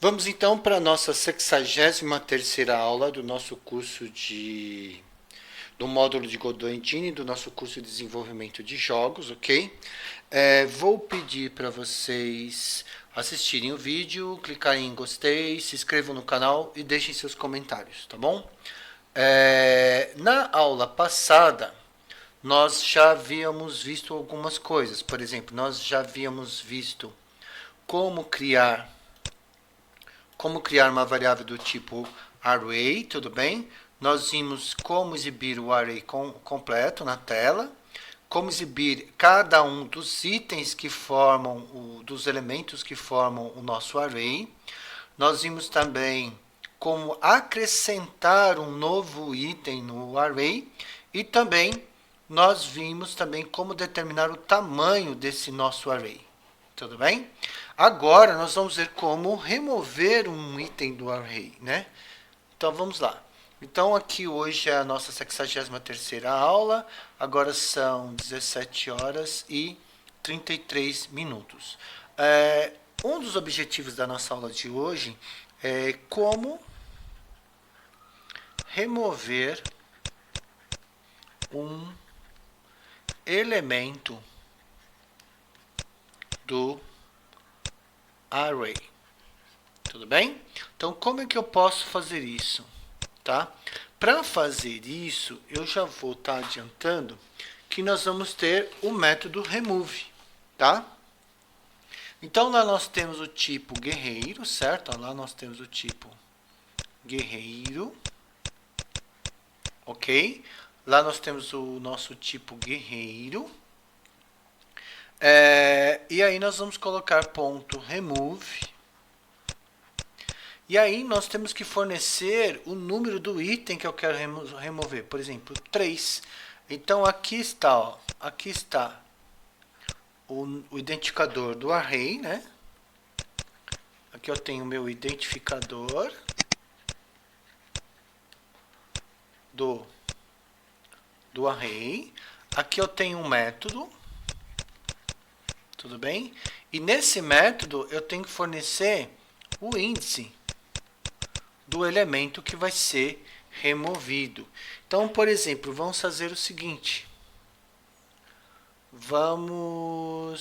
Vamos então para a nossa 63ª aula do nosso curso do módulo de Godot Engine, do nosso curso de desenvolvimento de jogos, ok? Vou pedir para vocês assistirem o vídeo, clicarem em gostei, se inscrevam no canal e deixem seus comentários, tá bom? Na aula passada, nós já havíamos visto algumas coisas. Por exemplo, nós já havíamos visto como criar uma variável do tipo array, tudo bem? Nós vimos como exibir o array completo na tela, como exibir cada um dos itens que formam, dos elementos que formam o nosso array. Nós vimos também como acrescentar um novo item no array e também nós vimos também como determinar o tamanho desse nosso array. Tudo bem? Agora nós vamos ver como remover um item do array, né? Então vamos lá. Então aqui hoje é a nossa 63ª aula. Agora são 17 horas e 33 minutos. Um dos objetivos da nossa aula de hoje é como remover um elemento do array. Tudo bem? Então, como é que eu posso fazer isso? Tá? Para fazer isso, eu já vou estar adiantando que nós vamos ter o método remove. Tá? Então, lá nós temos o tipo guerreiro, certo? Lá nós temos o tipo guerreiro. Ok? Lá nós temos o nosso tipo guerreiro. E aí nós vamos colocar ponto remove. E aí nós temos que fornecer o número do item que eu quero remover. Por exemplo, 3. Então aqui está, ó, aqui está o identificador do array, né? Aqui eu tenho o meu identificador do array. Aqui eu tenho um método. Tudo bem? E nesse método eu tenho que fornecer o índice do elemento que vai ser removido. Então, por exemplo, vamos fazer o seguinte. Vamos,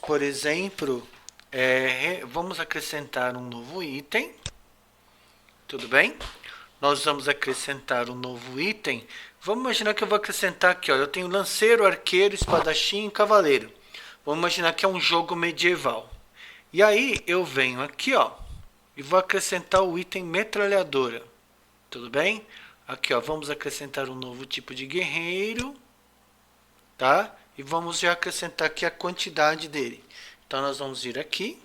por exemplo, vamos acrescentar um novo item. Tudo bem? Nós vamos acrescentar um novo item. Vamos imaginar que eu vou acrescentar aqui, ó, eu tenho lanceiro, arqueiro, espadachim e cavaleiro. Vamos imaginar que é um jogo medieval. E aí eu venho aqui, ó, e vou acrescentar o item metralhadora. Tudo bem? Aqui, ó, vamos acrescentar um novo tipo de guerreiro, tá? E vamos já acrescentar aqui a quantidade dele. Então nós vamos vir aqui.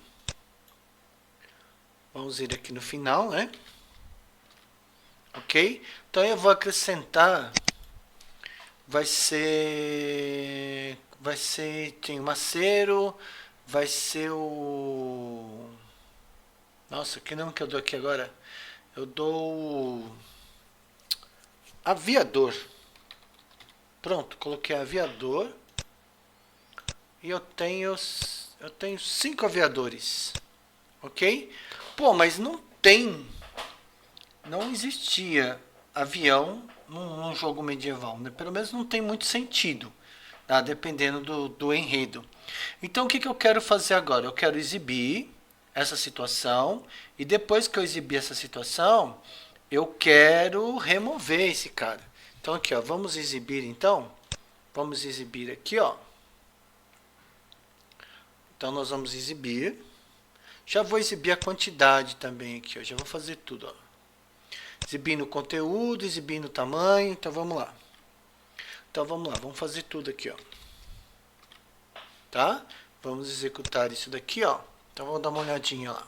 Vamos ir aqui no final, né? Ok? Então eu vou acrescentar, tem o maceiro, vai ser o... Nossa, que nome que eu dou aqui agora? Eu dou o aviador. Pronto, coloquei aviador. E eu tenho 5 aviadores. Ok? Pô, mas não existia avião num jogo medieval, né? Pelo menos não tem muito sentido, tá? Dependendo do enredo. Então o que eu quero fazer agora? Eu quero exibir essa situação e depois que eu exibir essa situação, eu quero remover esse cara. Então aqui, ó, vamos exibir então. Vamos exibir aqui, ó. Então nós vamos exibir. Já vou exibir a quantidade também aqui, ó. Já vou fazer tudo, ó. Exibindo o conteúdo, exibindo o tamanho. Então vamos lá. Vamos fazer tudo aqui, ó. Tá? Vamos executar isso daqui, ó. Então vamos dar uma olhadinha lá.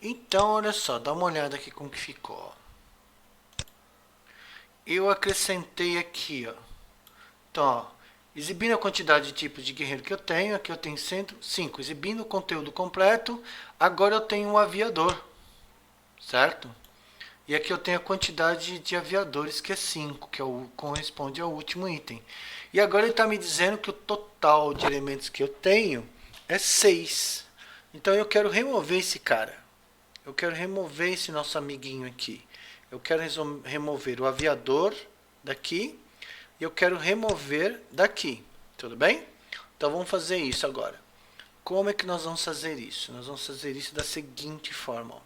Então, olha só, dá uma olhada aqui como que ficou, ó. Eu acrescentei aqui, ó. Então, ó, exibindo a quantidade de tipos de guerreiro que eu tenho. Aqui eu tenho 105. Exibindo o conteúdo completo. Agora eu tenho um aviador. Certo? E aqui eu tenho a quantidade de aviadores, que é 5, que corresponde ao último item. E agora ele está me dizendo que o total de elementos que eu tenho é 6. Então eu quero remover esse cara. Eu quero remover esse nosso amiguinho aqui. Eu quero remover o aviador daqui. E eu quero remover daqui. Tudo bem? Então vamos fazer isso agora. Como é que nós vamos fazer isso? Nós vamos fazer isso da seguinte forma. Ó.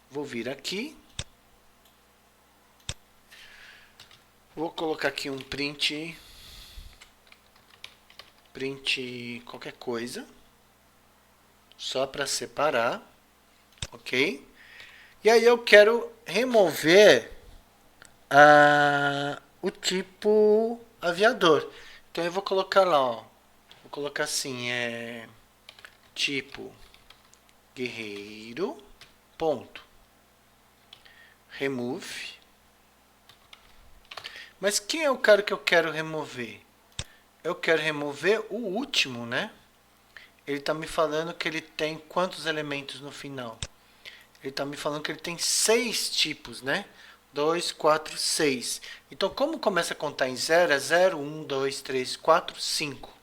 Vou vir aqui. Vou colocar aqui um print qualquer coisa. Só para separar. Ok? E aí eu quero remover o tipo aviador. Então eu vou colocar lá, ó. Vou colocar assim, tipo guerreiro, ponto. Remove. Mas quem é o cara que eu quero remover? Eu quero remover o último, né? Ele está me falando que ele tem quantos elementos no final? Ele está me falando que ele tem 6 tipos, né? 2, 4, 6. Então, como começa a contar em 0, é 0, 1, 2, 3, 4, 5.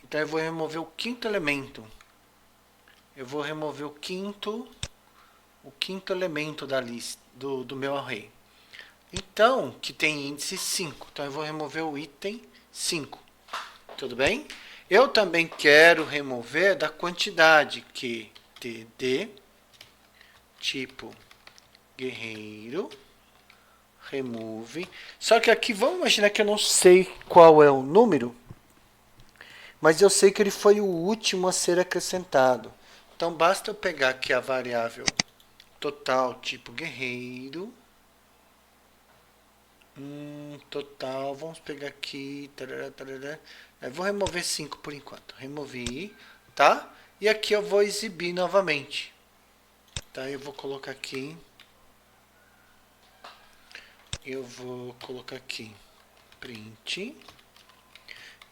Então, eu vou remover o quinto elemento. Eu vou remover o quinto elemento da lista, do meu array. Então, que tem índice 5. Então, eu vou remover o item 5. Tudo bem? Eu também quero remover da quantidade que td tipo guerreiro remove. Só que aqui vamos imaginar que eu não sei qual é o número, mas eu sei que ele foi o último a ser acrescentado. Então basta eu pegar aqui a variável total tipo guerreiro. Total, vamos pegar aqui. Tarará, tarará. Eu vou remover 5 por enquanto. Removi, tá? E aqui eu vou exibir novamente. Tá? Eu vou colocar aqui. Eu vou colocar aqui. Print.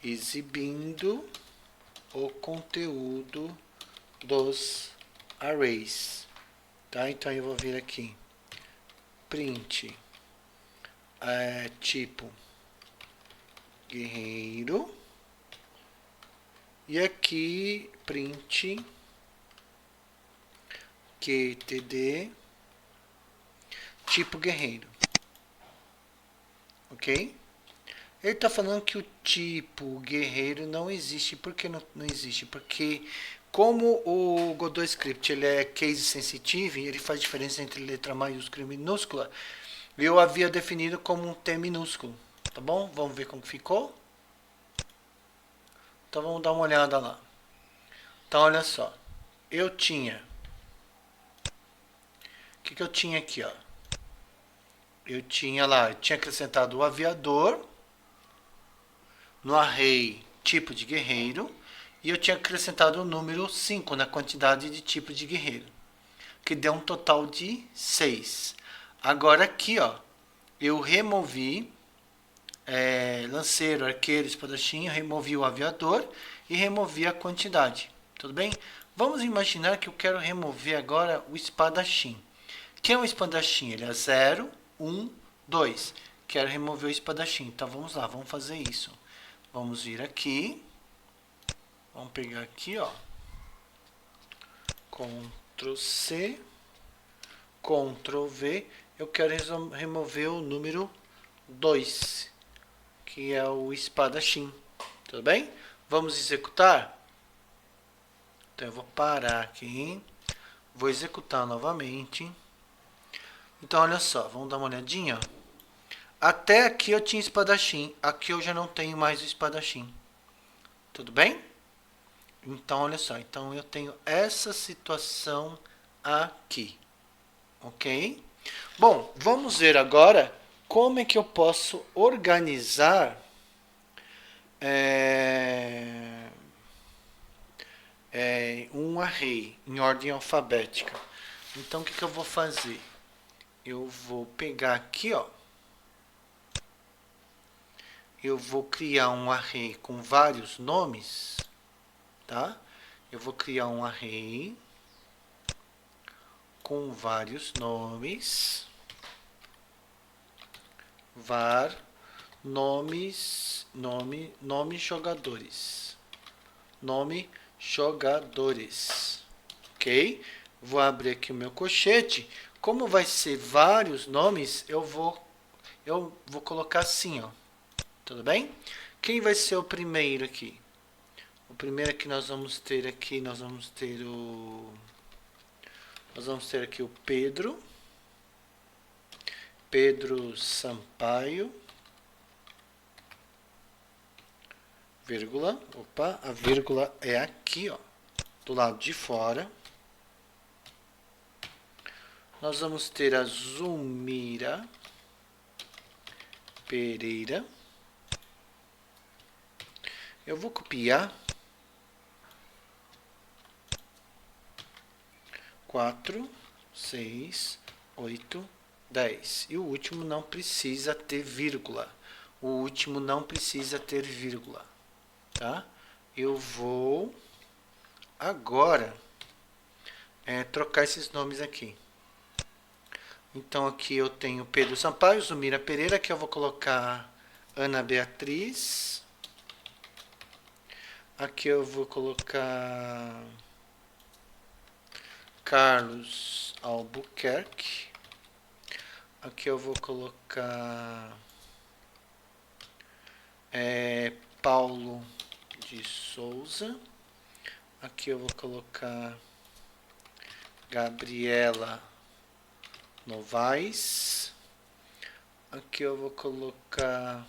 Exibindo o conteúdo dos arrays. Tá? Então eu vou vir aqui. Print. Tipo guerreiro. E aqui print qtd tipo guerreiro. Ok? Ele está falando que o tipo guerreiro não existe. Por que não existe? Porque como o Godot Script ele é case sensitive, ele faz diferença entre letra maiúscula e minúscula, eu havia definido como um T minúsculo. Tá bom? Vamos ver como ficou? Então vamos dar uma olhada lá. Então olha só. Eu tinha... O que eu tinha aqui? Ó? Eu tinha lá, eu tinha acrescentado o aviador no array tipo de guerreiro e eu tinha acrescentado o número 5 na quantidade de tipo de guerreiro, que deu um total de 6. Agora aqui, ó, eu removi lanceiro, arqueiro, espadachim, removi o aviador e removi a quantidade. Tudo bem? Vamos imaginar que eu quero remover agora o espadachim. Quem é o espadachim? Ele é 0, 1, 2. Quero remover o espadachim. Então vamos lá, vamos fazer isso. Vamos vir aqui. Vamos pegar aqui, ó. Ctrl C, Ctrl V. Eu quero remover o número 2, que é o espadachim. Tudo bem? Vamos executar? Então eu vou parar aqui. Vou executar novamente. Então olha só, vamos dar uma olhadinha. Até aqui eu tinha espadachim. Aqui eu já não tenho mais o espadachim. Tudo bem? Então olha só, então eu tenho essa situação aqui. Ok? Bom, vamos ver agora como é que eu posso organizar um array em ordem alfabética. Então o que eu vou fazer? Eu vou pegar aqui, ó. Eu vou criar um array com vários nomes, tá? Eu vou criar um array com vários nomes, var nomes jogadores, nome jogadores. Ok? Vou abrir aqui o meu colchete. Como vai ser vários nomes, eu vou colocar assim, ó. Tudo bem? Quem vai ser o primeiro aqui? O primeiro que nós vamos ter aqui, nós vamos ter aqui o Pedro. Pedro Sampaio. Vírgula. Opa, a vírgula é aqui, ó, do lado de fora. Nós vamos ter a Zulmira Pereira. Eu vou copiar 4, 6, 8, 10. E o último não precisa ter vírgula. O último não precisa ter vírgula. Tá? Eu vou agora trocar esses nomes aqui. Então aqui eu tenho Pedro Sampaio, Zulmira Pereira, aqui eu vou colocar Ana Beatriz. Aqui eu vou colocar Carlos Albuquerque. Aqui eu vou colocar Paulo de Souza. Aqui eu vou colocar Gabriela Novaes. Aqui eu vou colocar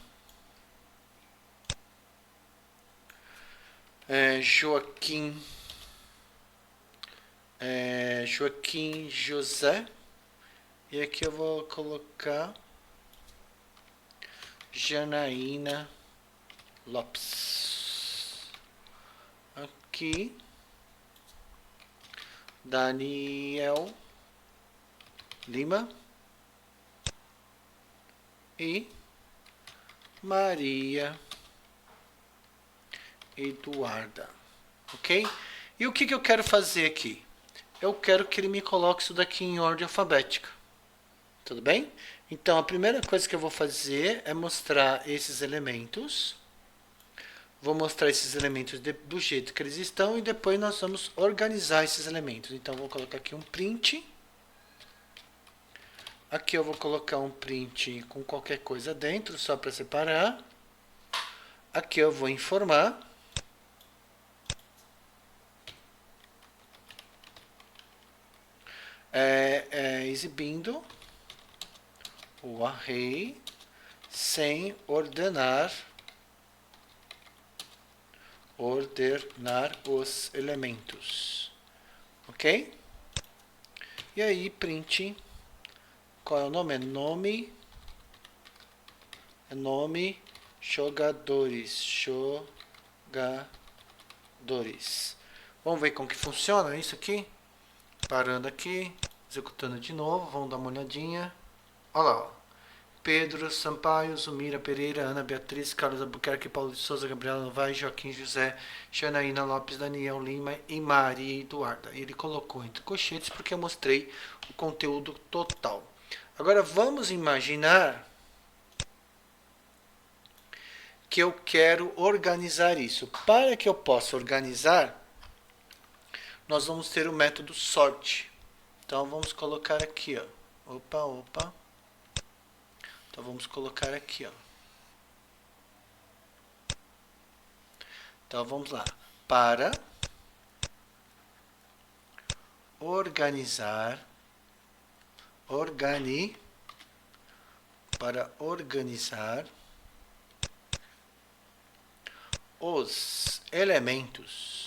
Joaquim José. E aqui eu vou colocar Janaína Lopes. Aqui Daniel Lima e Maria Eduarda. Ok? E o que eu quero fazer aqui? Eu quero que ele me coloque isso daqui em ordem alfabética. Tudo bem? Então, a primeira coisa que eu vou fazer é mostrar esses elementos. Vou mostrar esses elementos do jeito que eles estão e depois nós vamos organizar esses elementos. Então, vou colocar aqui um print. Aqui eu vou colocar um print com qualquer coisa dentro, só para separar. Aqui eu vou informar. Exibindo o array sem ordenar os elementos. Ok? E aí, print. Qual é o nome? É nome jogadores. Vamos ver como que funciona isso aqui? Parando aqui, executando de novo, vamos dar uma olhadinha. Olha lá, ó. Pedro Sampaio, Zulmira Pereira, Ana Beatriz, Carlos Albuquerque, Paulo de Souza, Gabriela Novaes, Joaquim José, Janaína Lopes, Daniel Lima e Maria Eduarda. Ele colocou entre colchetes porque eu mostrei o conteúdo total. Agora vamos imaginar que eu quero organizar isso. Para que eu possa organizar, nós vamos ter o método sort. Então vamos colocar aqui, ó. Opa. Então vamos colocar aqui, ó. Então vamos lá. Para organizar os elementos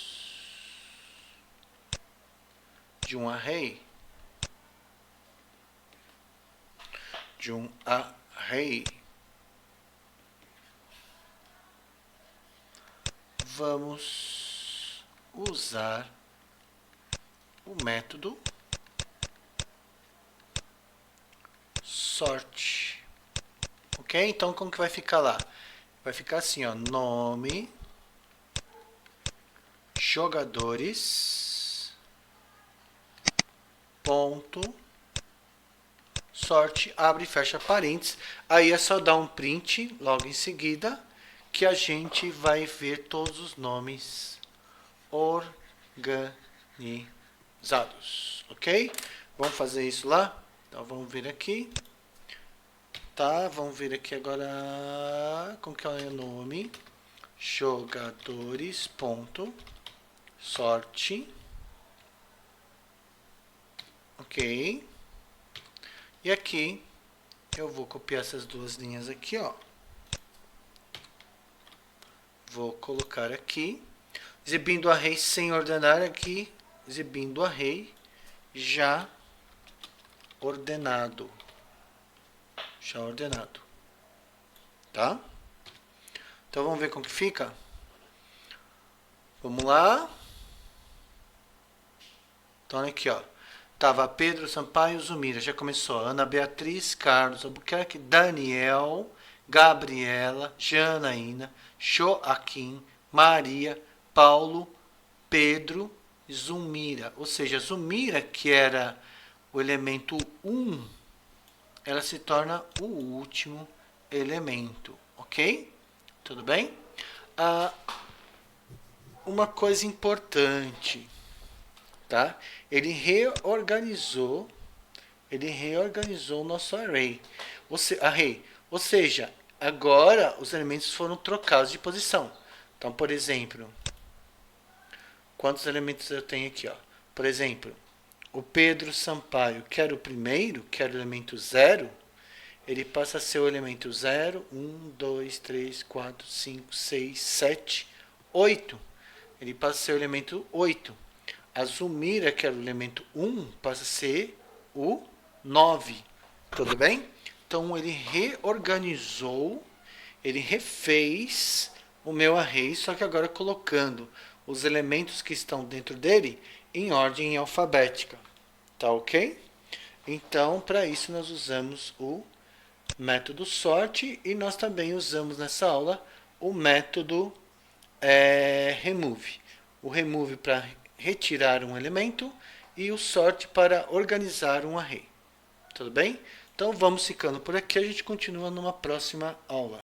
de um array, vamos usar o método sort. Ok? Então, como que vai ficar lá? Vai ficar assim, ó, nome, jogadores, ponto, sorte, abre e fecha parênteses. Aí é só dar um print logo em seguida, que a gente vai ver todos os nomes organizados, ok? Vamos fazer isso lá? Então vamos vir aqui. Tá, vamos vir aqui agora. Como que é o nome? Jogadores. Sorte. Ok. E aqui eu vou copiar essas duas linhas aqui, ó. Vou colocar aqui, exibindo array sem ordenar aqui, exibindo array já ordenado. Já ordenado. Tá? Então vamos ver como que fica? Vamos lá. Então aqui, ó. Tava Pedro Sampaio, Zumira, já começou. Ana Beatriz, Carlos Albuquerque, Daniel, Gabriela, Janaína, Joaquim, Maria, Paulo, Pedro, Zumira. Ou seja, Zumira, que era o elemento 1, ela se torna o último elemento, ok? Tudo bem? Uma coisa importante, tá? Ele reorganizou o nosso array. Ou seja, agora os elementos foram trocados de posição. Então, por exemplo, quantos elementos eu tenho aqui? Ó? Por exemplo, o Pedro Sampaio, que era o primeiro, que era o elemento 0, ele passa a ser o elemento 0, 1, 2, 3, 4, 5, 6, 7, 8. Ele passa a ser o elemento 8. A Zumira, que era o elemento 1, passa a ser o 9. Tudo bem? Então, ele reorganizou, ele refez o meu array, só que agora colocando os elementos que estão dentro dele em ordem alfabética. Tá ok? Então, para isso, nós usamos o método sort e nós também usamos nessa aula o método remove. O remove para retirar um elemento e o sort para organizar um array. Tudo bem? Então vamos ficando por aqui, a gente continua numa próxima aula.